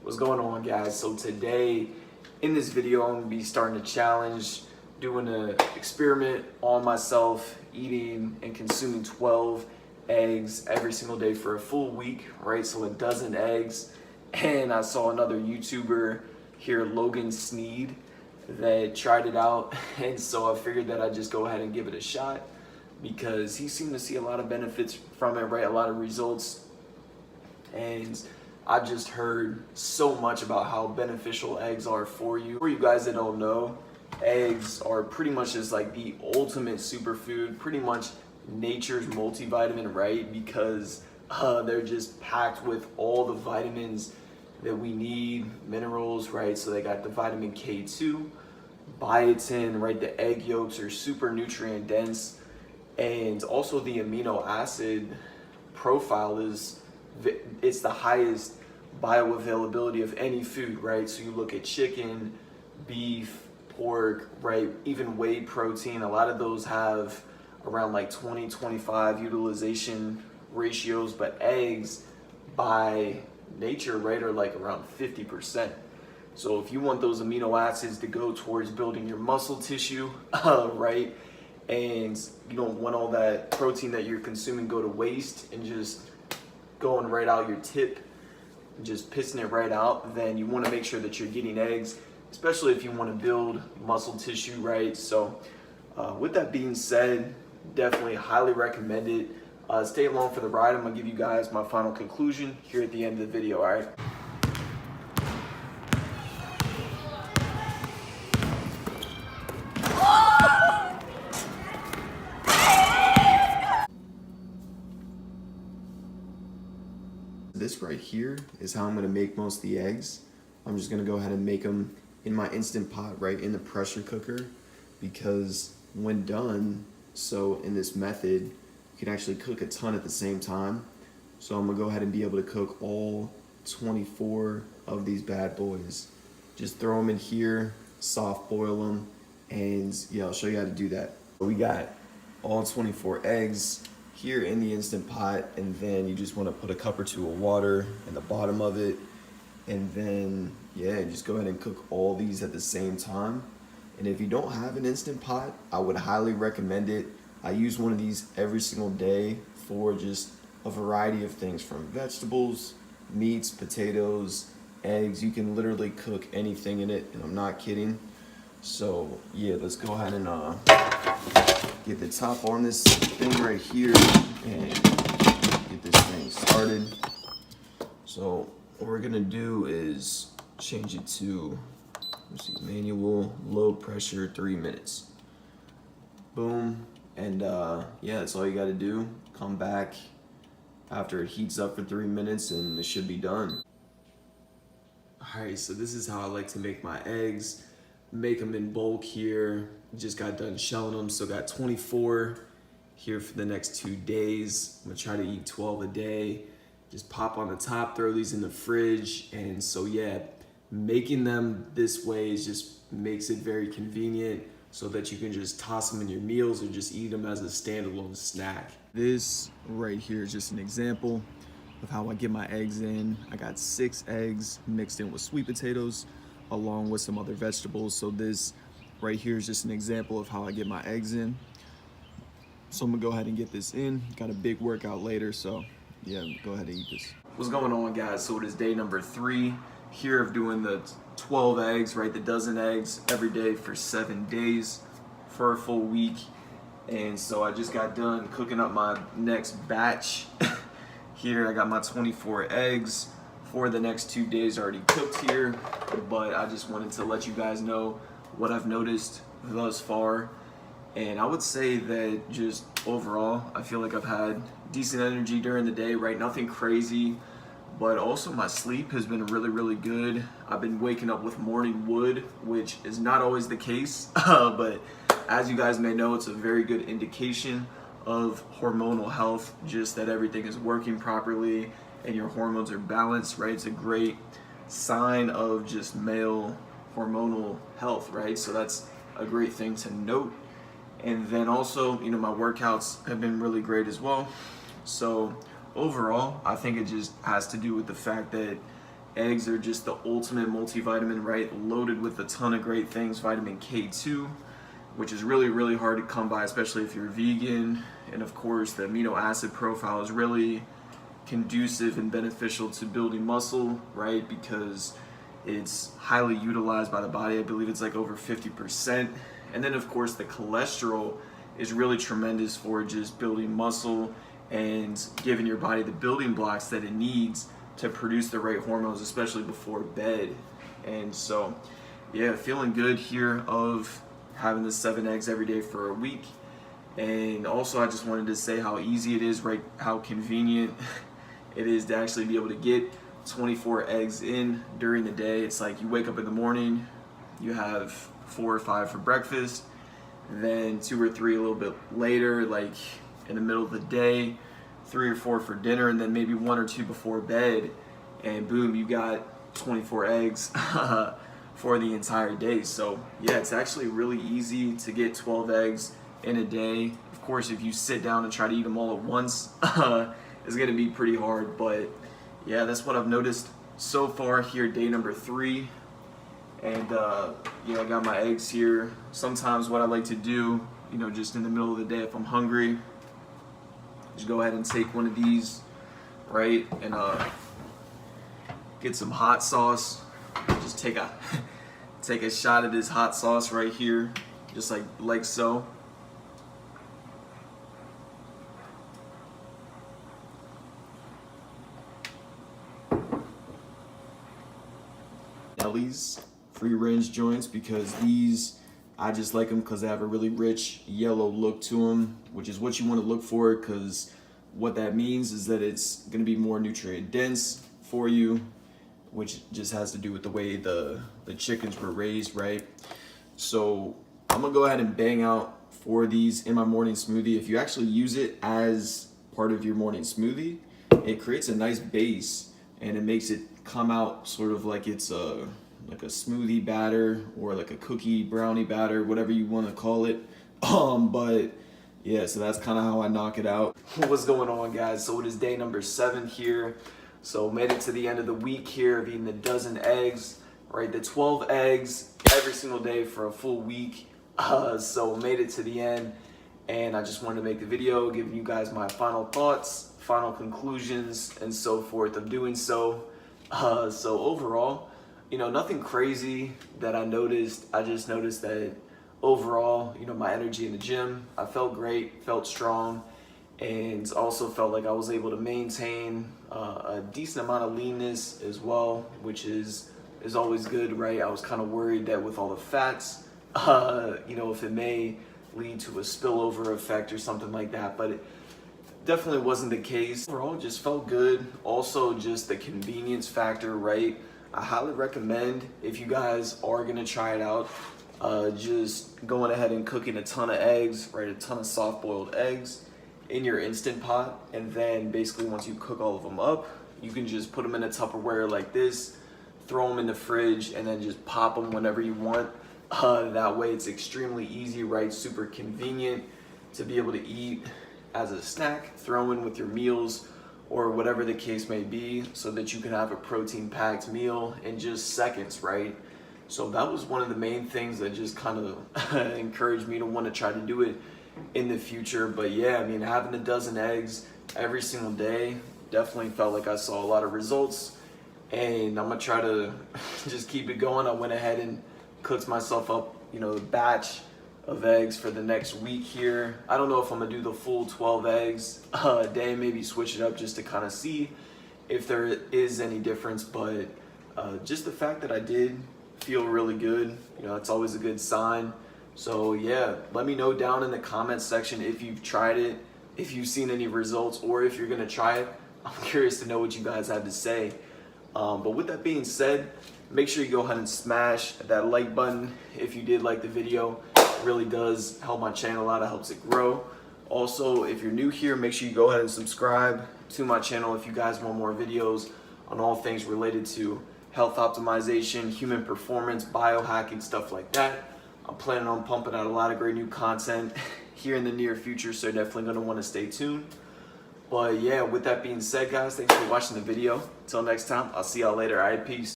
What's going on, guys? So today in this video I'm gonna be starting a challenge, doing an experiment on myself, eating and consuming 12 eggs every single day for a full week, right? So a dozen eggs. And I saw another YouTuber here, Logan Sneed, that tried it out, and so I figured that I'd just go ahead and give it a shot because he seemed to see a lot of benefits from it, right? A lot of results. And I've just heard so much about how beneficial eggs are for you. For you guys that don't know, eggs are pretty much just like the ultimate superfood, pretty much nature's multivitamin, right? Because they're just packed with all the vitamins that we need, minerals, right? So they got the vitamin K2, biotin, right? The egg yolks are super nutrient dense, and also the amino acid profile it's the highest bioavailability of any food, right? So you look at chicken, beef, pork, right? Even whey protein, a lot of those have around like 20-25 utilization ratios, but eggs by nature, right, are like around 50%. So if you want those amino acids to go towards building your muscle tissue, right, and you don't want all that protein that you're consuming go to waste and just going right out your tip, just pissing it right out, then you want to make sure that you're getting eggs, especially if you want to build muscle tissue, right? So with that being said, definitely highly recommend it. Stay along for the ride. I'm gonna give you guys my final conclusion here at the end of the video, all right? This right here is how I'm gonna make most of the eggs. I'm just gonna go ahead and make them in my Instant Pot, right, in the pressure cooker, because when done, so in this method, you can actually cook a ton at the same time. So I'm gonna go ahead and be able to cook all 24 of these bad boys. Just throw them in here, soft boil them, and yeah, I'll show you how to do that. We got all 24 eggs here in the Instant Pot, and then you just want to put a cup or two of water in the bottom of it, and then yeah, just go ahead and cook all these at the same time. And if you don't have an Instant Pot, I would highly recommend it. I use one of these every single day for just a variety of things, from vegetables, meats, potatoes, eggs. You can literally cook anything in it, and I'm not kidding. So yeah, let's go ahead and get the top on this thing right here and get this thing started. So what we're gonna do is change it to, let's see, manual, low pressure, 3 minutes. Boom. And yeah, that's all you gotta do. Come back after it heats up for 3 minutes and it should be done. All right, so this is how I like to make my eggs. Make them in bulk here. Just got done shelling them, so got 24 here for the next 2 days. I'm gonna try to eat 12 a day. Just pop on the top, throw these in the fridge. And so yeah, making them this way just makes it very convenient, so that you can just toss them in your meals or just eat them as a standalone snack. This right here is just an example of how I get my eggs in. I got 6 eggs mixed in with sweet potatoes along with some other vegetables. So this right here is just an example of how I get my eggs in. So I'm gonna go ahead and get this in. Got a big workout later, so yeah, go ahead and eat this. What's going on, guys? So it is day number 3 here of doing the 12 eggs, right? The dozen eggs every day for 7 days for a full week. And so I just got done cooking up my next batch. Here I got my 24 eggs for the next 2 days already cooked here, but I just wanted to let you guys know what I've noticed thus far. And I would say that just overall, I feel like I've had decent energy during the day, right? Nothing crazy, but also my sleep has been really, really good. I've been waking up with morning wood, which is not always the case, but as you guys may know, it's a very good indication of hormonal health, just that everything is working properly and your hormones are balanced, right? It's a great sign of just male hormonal health, right? So that's a great thing to note. And then also, you know, my workouts have been really great as well. So overall, I think it just has to do with the fact that Eggs are just the ultimate multivitamin, right? Loaded with a ton of great things. Vitamin K2, which is really, really hard to come by, especially if you're vegan. And of course, the amino acid profile is really conducive and beneficial to building muscle, right? Because it's highly utilized by the body. I believe it's like over 50%. And then of course the cholesterol is really tremendous for just building muscle and giving your body the building blocks that it needs to produce the right hormones, especially before bed. And so, yeah, feeling good here of having the 7 eggs every day for a week. And also I just wanted to say how easy it is, right? How convenient it is to actually be able to get 24 eggs in during the day. It's like you wake up in the morning, you have 4 or 5 for breakfast, then 2 or 3 a little bit later, like in the middle of the day, 3 or 4 for dinner, and then maybe 1 or 2 before bed, and boom, you got 24 eggs for the entire day. So yeah, it's actually really easy to get 12 eggs in a day. Of course, if you sit down and try to eat them all at once, it's gonna be pretty hard, but yeah, that's what I've noticed so far here, day number 3. And yeah, I got my eggs here. Sometimes what I like to do, you know, just in the middle of the day if I'm hungry, just go ahead and take one of these, right, and get some hot sauce. Just take a shot of this hot sauce right here, just like so. Ellie's free range joints, because these, I just like them because they have a really rich yellow look to them, which is what you want to look for, because what that means is that it's going to be more nutrient dense for you, which just has to do with the way the chickens were raised, right? So I'm gonna go ahead and bang out 4 of these in my morning smoothie. If you actually use it as part of your morning smoothie, it creates a nice base and it makes it come out sort of like it's like a smoothie batter or like a cookie brownie batter, whatever you want to call it. But yeah, so that's kind of how I knock it out. What's going on, guys? So it is day number 7 here. So made it to the end of the week here of eating the 12 eggs, right? The 12 eggs every single day for a full week. So made it to the end, and I just wanted to make the video, giving you guys my final thoughts, final conclusions, and so forth of doing so. So overall, you know, nothing crazy that I noticed. I just noticed that overall, you know, my energy in the gym, I felt great, felt strong, and also felt like I was able to maintain a decent amount of leanness as well, which is always good, right? I was kind of worried that with all the fats, you know, if it may lead to a spillover effect or something like that, but it definitely wasn't the case. Overall, just felt good. Also, just the convenience factor, right? I highly recommend, if you guys are gonna try it out, just going ahead and cooking a ton of eggs, right? A ton of soft-boiled eggs in your Instant Pot, and then basically once you cook all of them up, you can just put them in a Tupperware like this, throw them in the fridge, and then just pop them whenever you want. That way it's extremely easy, right? Super convenient to be able to eat as a snack, throw in with your meals or whatever the case may be, so that you can have a protein-packed meal in just seconds, right? So that was one of the main things that just kind of encouraged me to want to try to do it in the future. But yeah, I mean, having a 12 eggs every single day definitely felt like I saw a lot of results, and I'm gonna try to just keep it going. I went ahead and cooked myself up, you know, a batch of eggs for the next week here. I don't know if I'm gonna do the full 12 eggs a day, maybe switch it up just to kind of see if there is any difference, but just the fact that I did feel really good, you know, it's always a good sign. So yeah, let me know down in the comments section if you've tried it, if you've seen any results, or if you're gonna try it. I'm curious to know what you guys have to say. But with that being said, make sure you go ahead and smash that like button if you did like the video. It really does help my channel out, it helps it grow. Also, if you're new here, make sure you go ahead and subscribe to my channel if you guys want more videos on all things related to health optimization, human performance, biohacking, stuff like that. I'm planning on pumping out a lot of great new content here in the near future, so you're definitely gonna wanna stay tuned. But But yeah, with that being said, guys, thanks for watching the video. Until next time, I'll see y'all later. All right, peace.